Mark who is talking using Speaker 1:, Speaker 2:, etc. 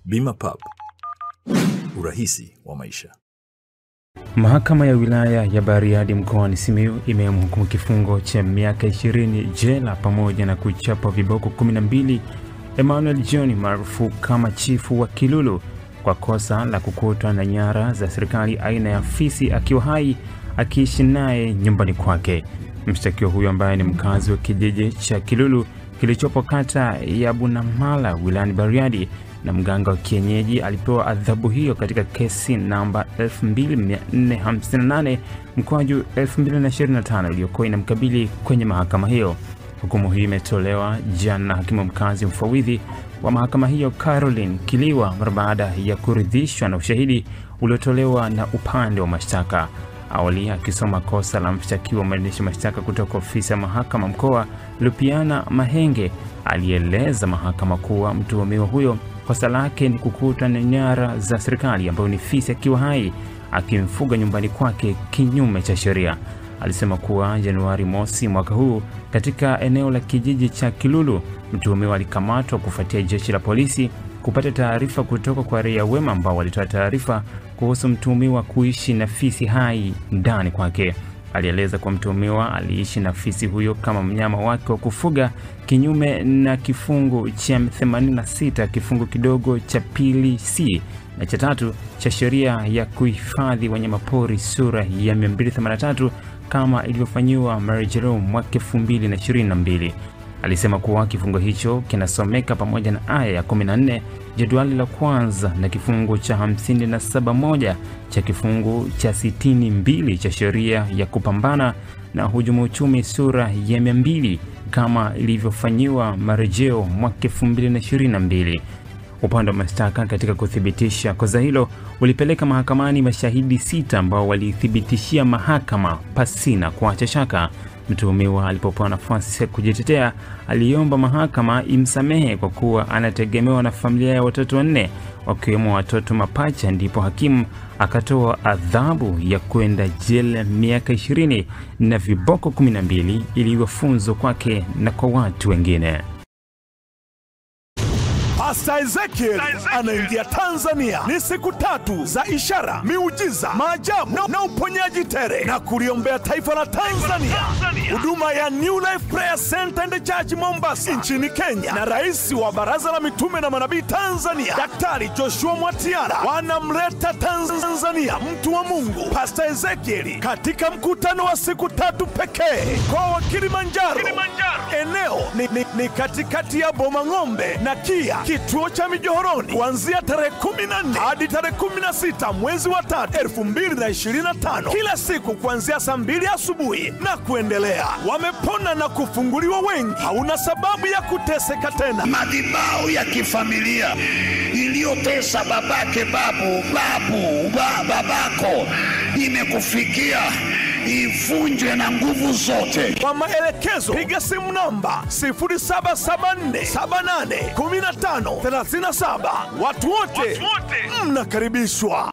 Speaker 1: Bima Pub, urahisi wa maisha.
Speaker 2: Mahakama ya wilaya ya Bariadi mkoani Simiyu imemhukumu kifungo cha miaka 20 jela pamoja na kuchapa viboko 12 Emmanuel John maarufu kama Chifu wa Kilulu kwa kosa la kukutwa na nyara za serikali aina ya fisi akiwa hai akiishi naye nyumbani kwake. Mshtakiwa huyo ambaye ni mkazi wa kijiji cha Kilulu kilichopo kata ya Bunamala wilayani Bariadi na mganga wa kienyeji alipewa adhabu hiyo katika kesi namba 2458 mkwaju 2025 iliyokuwa inamkabili kwenye mahakama hiyo. Hukumu hii imetolewa jana na hakimu mkazi mfawidhi wa mahakama hiyo Caroline Kiliwa mara baada ya kuridhishwa na ushahidi uliotolewa na upande wa mashtaka. Awali akisoma kosa la mshtakiwa mwendesha mashtaka kutoka ofisi ya mahakama mkoa Lupiana Mahenge alieleza mahakama kuwa mtuhumiwa huyo kosa lake ni kukuta na nyara za serikali ambayo ni fisi akiwa hai akimfuga nyumbani kwake kinyume cha sheria. Alisema kuwa Januari mosi mwaka huu katika eneo la kijiji cha Kilulu mtuhumiwa alikamatwa kufuatia jeshi la polisi kupata taarifa kutoka kwa raia wema ambao walitoa taarifa kuhusu mtuhumiwa kuishi na fisi hai ndani kwake. Alieleza kwa mtuhumiwa aliishi na fisi huyo kama mnyama wake wa kufuga kinyume na kifungu cha 86 kifungu kidogo cha pili C na cha 3 cha sheria ya kuhifadhi wanyamapori sura ya 283 kama ilivyofanywa marejeo mwaka 2022. Alisema kuwa kifungu hicho kinasomeka pamoja na aya ya 14 jedwali la kwanza na kifungu cha 57(1) cha kifungu cha 62 cha sheria ya kupambana na hujumu uchumi sura ya 200 kama ilivyofanywa marejeo mwaka 2022. Upande wa mashtaka katika kuthibitisha kosa hilo ulipeleka mahakamani mashahidi 6 ambao walithibitishia mahakama pasina kuacha shaka. Mtuhumiwa alipopewa nafasi ya kujitetea aliomba mahakama imsamehe kwa kuwa anategemewa na familia ya watoto 4 wakiwemo watoto mapacha, ndipo hakimu akatoa adhabu ya kwenda jela miaka 20 na viboko 12 iliyofunzwa kwake na kwa watu wengine.
Speaker 3: Pastor Ezekiel anaingia Tanzania. Ni siku 3 za ishara, miujiza, maajabu na uponyaji tele na kuliombea taifa la Tanzania. Huduma ya New Life Prayer Center and Church Mombasa nchini Kenya na rais wa baraza la mitume na manabii Tanzania Daktari Joshua Mwatiara wanamleta Tanzania mtu wa Mungu Pastor Ezekiel katika mkutano wa siku 3 pekee kwa Kilimanjaro. Eneo ni katikati ya Bomang'ombe na Kia, kituo cha Mijohoroni, kuanzia tarehe 14 hadi tarehe 16 mwezi wa 3 2025, kila siku kuanzia saa 2 asubuhi na kuendelea. Wamepona na kufunguliwa wengi. Hauna sababu ya kuteseka tena.
Speaker 4: Madhabahu ya kifamilia iliyotesa babake babako imekufikia, ivunjwe na nguvu zote.
Speaker 3: Kwa maelekezo piga simu namba 0774781537. Watu wote mnakaribishwa.